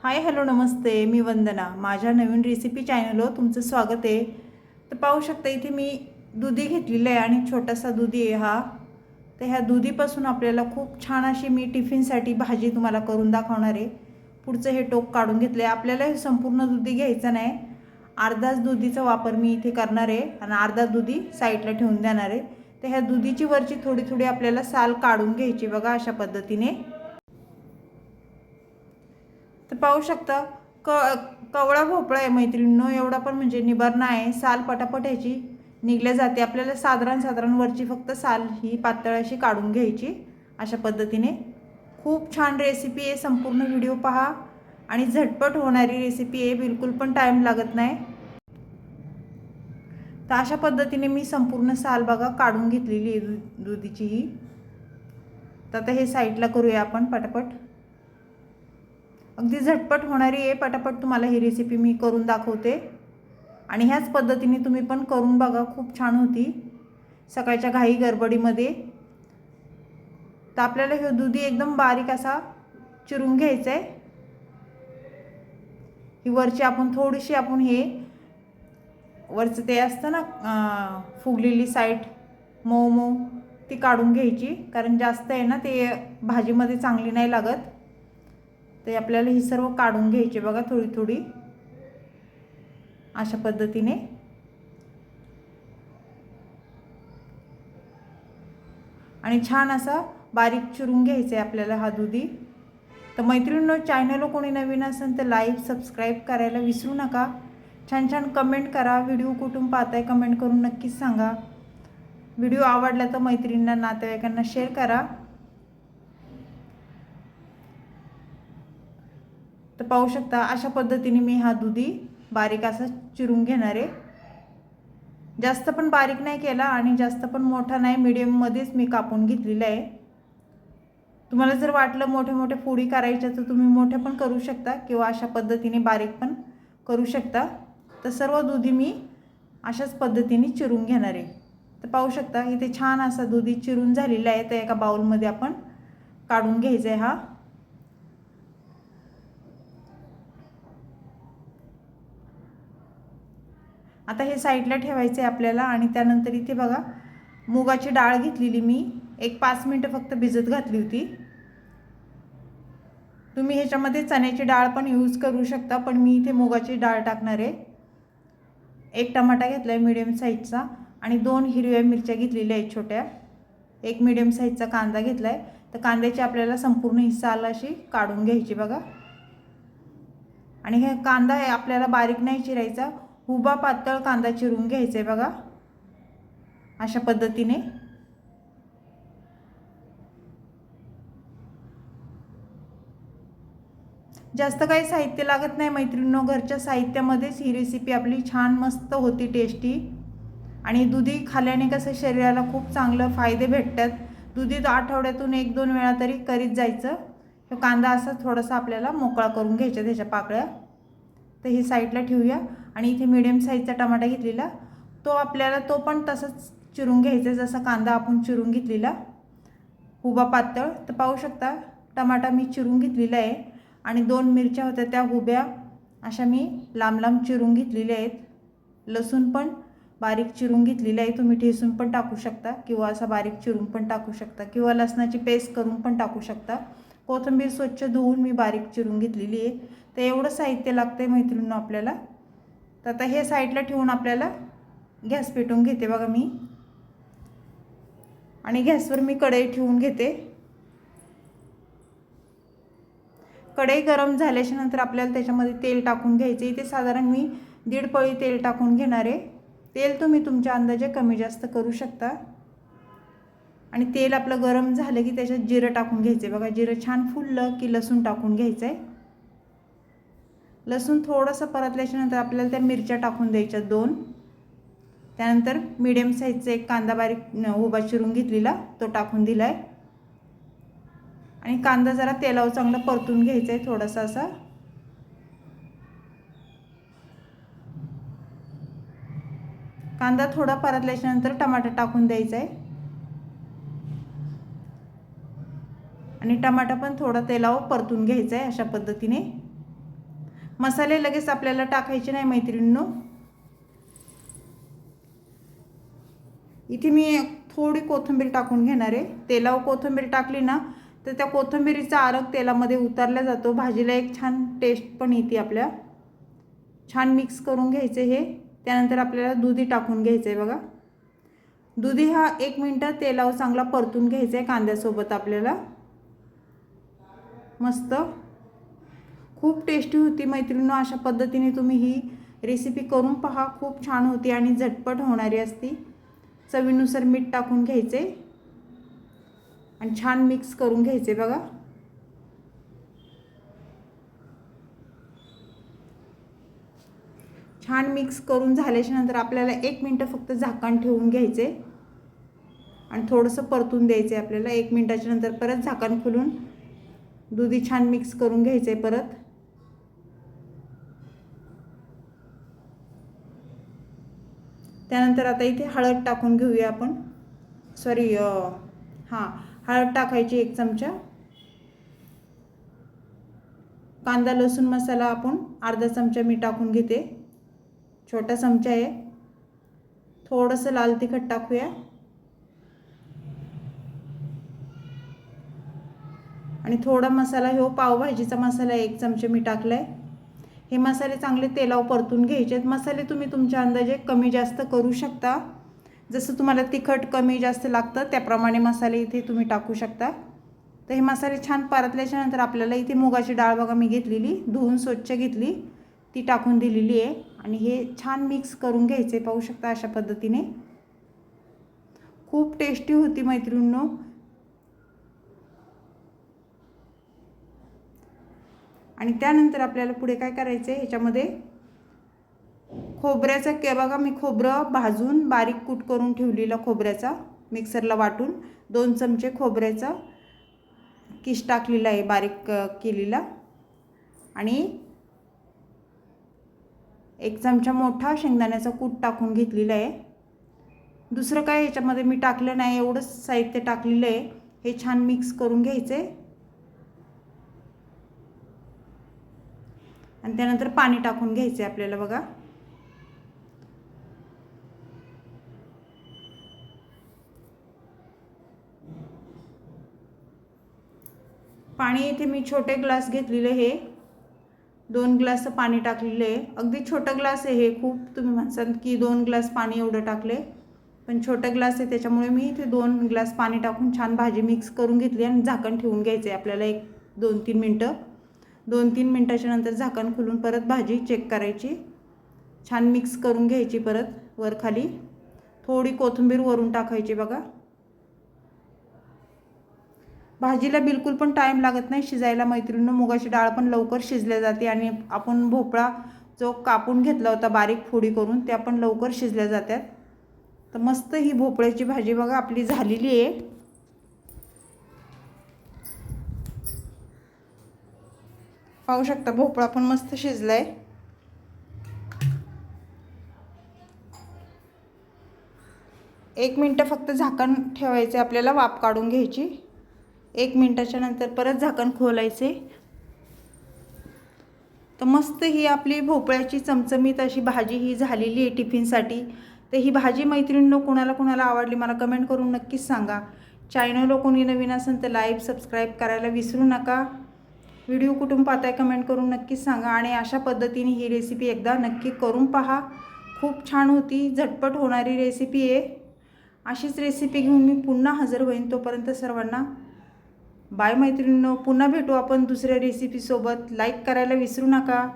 Hi hello नमस्ते, मी वंदना. माझ्या नवीन recipe चॅनलवर तुमचं स्वागत आहे. तर पाहू शकता इथे मी दुधी घेतलेलं आहे आणि छोटासा दुधी आहे हा. तर ह्या दुधीपासून आपल्याला खूप छान अशी मी टिफिनसाठी भाजी तुम्हाला करून दाखवणार आहे. पुढचं हे टोक काढून घेतलं आहे. आपल्याला हे संपूर्ण दुधी घ्यायचं नाही, अर्धाच दुधीचा वापर मी इथे करणार आहे आणि अर्धा दुधी साईडला ठेवून देणार आहे. तर ह्या दुधीची वरची थोडी थोडी आपल्याला साल काढून घ्यायची बघा, अशा पद्धतीने. तर पाहू शकता कवळा भोपळा आहे मैत्रिणींनो, एवढा पण म्हणजे निबर नाही. साल पटापट ह्याची निघल्या जाते. आपल्याला साधारण वरची फक्त साल ही पातळ अशी काढून घ्यायची अशा पद्धतीने. खूप छान रेसिपी आहे, संपूर्ण व्हिडिओ पहा आणि झटपट होणारी रेसिपी आहे, बिलकुल पण टाईम लागत नाही. तर अशा पद्धतीने मी संपूर्ण साल बघा काढून घेतलेली आहे दुधीची ही. तर आता हे साईडला करूया आपण पटापट. अगदी झटपट होणारी आहे, पटापट तुम्हाला ही रेसिपी मी करून दाखवते आणि ह्याच पद्धतीने तुम्ही पण करून बघा, खूप छान होती सकाळच्या घाई गडबडीमध्ये. तर आपल्याला हे दुधी एकदम बारीक असा चिरून घ्यायचा आहे. ही वरची आपण थोडीशी आपण हे वरचं ते असतं ना फुगलेली साईड मऊ मऊ, ती काढून घ्यायची, कारण जास्त आहे ना ते भाजीमध्ये चांगली नाही लागत. ते आपल्याला ही सर्व काढून घ्यायची बघा, थोडी थोडी अशा पद्धतीने. आणि छान असा बारीक चिरून घ्यायचा आहे आपल्याला हा दुधी. तर मैत्रिणींनो, चॅनलला कोणी नवीन असेल तर लाईक सबस्क्राईब करायला विसरू नका. छान छान कमेंट करा. व्हिडिओ कुठून पाहताय कमेंट करून नक्कीच सांगा. व्हिडिओ आवडला तर मैत्रिणींना नातेवाईकांना शेअर करा. तर पाहू शकता अशा पद्धतीने मी हा दुधी बारीक असा चिरून घेणार आहे. जास्त पण बारीक नाही केला आणि जास्त पण मोठा नाही, मीडियममध्येच मी कापून घेतलेला आहे. तुम्हाला जर वाटलं मोठे मोठे फोडी करायच्या तर तुम्ही मोठे पण करू शकता किंवा अशा पद्धतीने बारीक पण करू शकता. तर सर्व दुधी मी अशाच पद्धतीने चिरून घेणार आहे. तर पाहू शकता इथे छान असा दुधी चिरून झालेला आहे. तर एका बाउलमध्ये आपण काढून घ्यायचा आहे हा. आता हे साईडला ठेवायचं आहे आपल्याला. आणि त्यानंतर इथे बघा मुगाची डाळ घेतलेली मी, एक 5 मिनिटं फक्त भिजत घातली होती. तुम्ही ह्याच्यामध्ये चण्याची डाळ पण यूज करू शकता, पण मी इथे मुगाची डाळ टाकणार आहे. एक टमाटा घेतला आहे मीडियम साईजचा आणि 2 हिरव्या मिरच्या घेतलेल्या आहेत छोट्या. एक मीडियम साईजचा कांदा घेतला आहे. तर कांद्याची आपल्याला संपूर्ण ही साल अशी काढून घ्यायची बघा. आणि हे कांदा आहे आपल्याला बारीक नाही चिरायचा, उभा पातळ कांदा चिरून घ्यायचा आहे बघा, अशा पद्धतीने. जास्त काही साहित्य लागत नाही मैत्रिणींनो, घरच्या साहित्यामध्येच ही रेसिपी आपली छान मस्त होती, टेस्टी. आणि दुधी खाल्ल्याने कसं शरीराला खूप चांगलं फायदे भेटतात. दुधी आठवड्यातून 1-2 वेळा तरी करीत जायचं. तो कांदा असा थोडासा आपल्याला मोकळा करून घ्यायचा त्याच्या पाकळ्या. तर ही साईडला ठेवूया. आणि इथे मीडियम साईजचा टमाटा घेतलेला, तो आपल्याला तो पण तसंच चिरून घ्यायचा जसा कांदा आपण चिरून घेतलेला उभा पातळ. तर पाहू शकता टमाटा मी चिरून घेतलेला आहे आणि 2 मिरच्या होत्या त्या उभ्या अशा मी लांब लांब चिरून घेतलेल्या आहेत. लसूण पण बारीक चिरून घेतलेला आहे. तुम्ही ठेसून पण टाकू शकता किंवा असा बारीक चिरून पण टाकू शकता किंवा लसणाची पेस्ट करून पण टाकू शकता. कोथिंबीर स्वच्छ धुवून मी बारीक चिरून घेतलेली आहे. तर एवढं साहित्य लागतं आहे मैत्रिणींनो आपल्याला. तर आता हे साईडला ठेवून आपल्याला गॅस पेटवून घेते बघा मी. आणि गॅसवर मी कढई ठेवून घेते. कढई गरम झाल्याच्या नंतर आपल्याला त्याच्यामध्ये तेल टाकून घ्यायचे. इथे साधारण मी 1.5 पळी तेल टाकून घेणार आहे. तेल तुम्ही तुमच्या अंदाजे कमी जास्त करू शकता. आणि तेल आपलं गरम झालं की त्याच्यात जिरं टाकून घ्यायचे बघा. जिरं छान फुललं की लसूण टाकून घ्यायचं आहे. लसूण थोडंसं परतल्याच्या नंतर आपल्याला त्या मिरच्या टाकून द्यायच्या 2. त्यानंतर मीडियम साईजचा एक कांदा बारीक उभा चिरून घेतलेला तो टाकून दिला आहे. आणि कांदा जरा तेलावर चांगला परतून घ्यायचा आहे थोडासा असा. कांदा थोडा परतल्याच्या नंतर टमाटर टाकून द्यायचा आहे. आणि टमाटा पण थोडा तेलावर परतून घ्यायचा आहे अशा पद्धतीने. मसाले लगेच आपल्याला टाकायचे नाही मैत्रिणींनो. इथे मी थोडी कोथिंबीर टाकून घेणार आहे. तेलावर कोथिंबीर टाकली ना तर त्या कोथिंबीरीचा आरक तेलामध्ये उतरला जातो, भाजीला एक छान टेस्ट पण येते आपल्या. छान मिक्स करून घ्यायचे हे. त्यानंतर आपल्याला दुधी टाकून घ्यायचं आहे बघा. दुधी हा 1 मिनिट तेलावर चांगला परतून घ्यायचा आहे कांद्यासोबत आपल्याला. मस्त खूप टेस्टी होती मैत्रिणींनो. अशा पद्धतीने तुम्ही ही रेसिपी करून पहा, खूप छान होती आणि झटपट होणारी असती. चवीनुसार मीठ टाकून घ्यायचे आणि छान मिक्स करून घ्यायचे बघा. छान मिक्स करून झाल्याच्या नंतर आपल्याला 1 मिनिट फक्त झाकण ठेवून घ्यायचे आणि थोडंसं परतून द्यायचे आपल्याला. 1 मिनिटाच्या नंतर परत झाकण खोलून दुधी छान मिक्स करून घ्यायचे परत. त्यानंतर आता इथे हळद टाकून घेऊया आपण. हळद टाकायची 1 चमचा. कांदा लसूण मसाला आपण अर्धा चमचा मी टाकून घेते, छोटा चमचा आहे. थोडंसं लाल तिखट टाकूया आणि थोडा मसाला हो पावभाजीचा मसाला 1 चमचा मी टाकलाय. हे मसाले चांगले तेलावर परतून घ्यायचे. मसाले तुम्ही तुमच्या अंदाजे कमी जास्त करू शकता, जसं तुम्हाला तिखट कमी जास्त लागतं त्याप्रमाणे मसाले इथे तुम्ही टाकू शकता. तर हे मसाले छान परतल्याच्या नंतर आपल्याला इथे मुगाची डाळ बघा मी घेतलेली, धुवून स्वच्छ घेतली, ती टाकून दिलेली आहे आणि हे छान मिक्स करून घ्यायचे. पाहू शकता अशा पद्धतीने. खूप टेस्टी होती मैत्रिणींनो. आणि त्यानंतर आपल्याला पुढे काय करायचं आहे, ह्याच्यामध्ये खोबऱ्याचा बघा मी खोबरं भाजून बारीक कूट करून ठेवलेला खोबऱ्याचा मिक्सरला वाटून 2 चमचे खोबऱ्याचा किस टाकलेला आहे बारीक केलेला आणि 1 चमचा मोठा शेंगदाण्याचा कूट टाकून घेतलेला आहे. दुसरं काय ह्याच्यामध्ये मी टाकलं नाही, एवढंच साहित्य टाकलेलं आहे. हे छान मिक्स करून घ्यायचं आहे आणि त्यानंतर पाणी टाकून घ्यायचं आहे आपल्याला बघा. पाणी इथे मी छोटे ग्लास घेतलेले, हे 2 ग्लास पाणी टाकलेले आहे. अगदी छोटा ग्लास आहे हे. खूप तुम्ही म्हणसाल की 2 ग्लास पाणी एवढं टाकले, पण छोटा ग्लास आहे त्याच्यामुळे मी इथे 2 ग्लास पाणी टाकून छान भाजी मिक्स करून घेतली आणि झाकण ठेवून घ्यायचं आहे आपल्याला 2-3 मिनटं. 2-3 मिनटाच्या नंतर झाकण खोलून परत भाजी चेक करायची. छान मिक्स करून घ्यायची परत वर खाली. थोडी कोथिंबीर वरून टाकायची बघा. भाजीला बिलकुल पण टाईम लागत नाही शिजायला मैत्रिणींनो. मुगाची डाळ पण लवकर शिजल्या जाते आणि आपण भोपळा जो कापून घेतला होता बारीक फोडी करून त्या पण लवकर शिजल्या जातात. तर मस्त ही भोपळ्याची भाजी बघा आपली झालेली आहे. पाहू शकता भोपळा पण मस्त शिजलाय. एक मिनिट फक्त झाकण ठेवायचे आपल्याला, वाफ काढून घ्यायची. 1 मिनिटाच्या नंतर परत झाकण खोलायचे. तर मस्त ही आपली भोपळ्याची चमचमीत अशी भाजी ही झालेली आहे टिफिनसाठी. तर ही भाजी मैत्रिणींनो कोणाला आवडली मला कमेंट करून नक्कीच सांगा. चॅनलला कोणी नवीन असेल तर लाईक सबस्क्राईब करायला विसरू नका. व्हिडिओ कुठून पाहताय कमेंट करून नक्कीच सांगा आणि अशा पद्धतीने ही रेसिपी एकदा नक्की करून पहा. खूप छान होती, झटपट होणारी रेसिपी आहे. अशीच रेसिपी घेऊन मी पुन्हा हजर होईन. तोपर्यंत सर्वांना बाय मैत्रिणींनो. पुन्हा भेटू आपण दुसऱ्या रेसिपीसोबत. लाईक करायला विसरू नका.